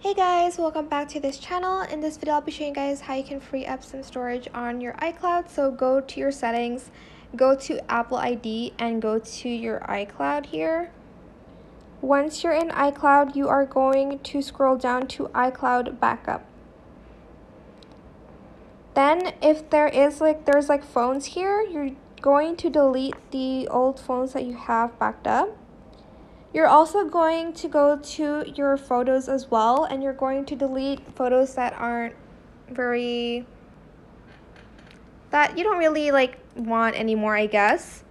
Hey guys, welcome back to this channel. In this video I'll be showing you guys how you can free up some storage on your iCloud. So go to your settings, go to Apple ID, and go to your iCloud here. Once you're in iCloud, you are going to scroll down to iCloud backup. Then if there's phones here, you're going to delete the old phones that you have backed up. You're also going to go to your photos as well, and you're going to delete photos that that you don't really want anymore, I guess.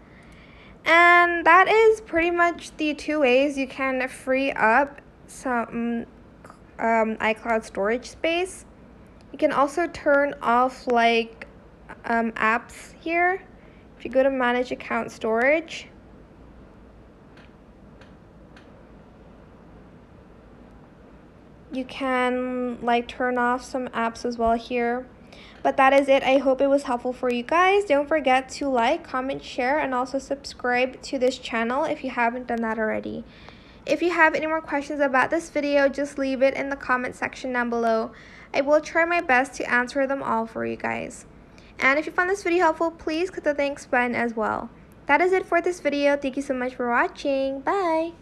And that is pretty much the two ways you can free up some iCloud storage space. You can also turn off apps here. If you go to manage account storage, you can turn off some apps as well here. But that is it. I hope it was helpful for you guys. Don't forget to like, comment, share, and also subscribe to this channel if you haven't done that already. If you have any more questions about this video, just leave it in the comment section down below. I will try my best to answer them all for you guys. And if you found this video helpful, please click the thanks button as well. That is it for this video. Thank you so much for watching. Bye!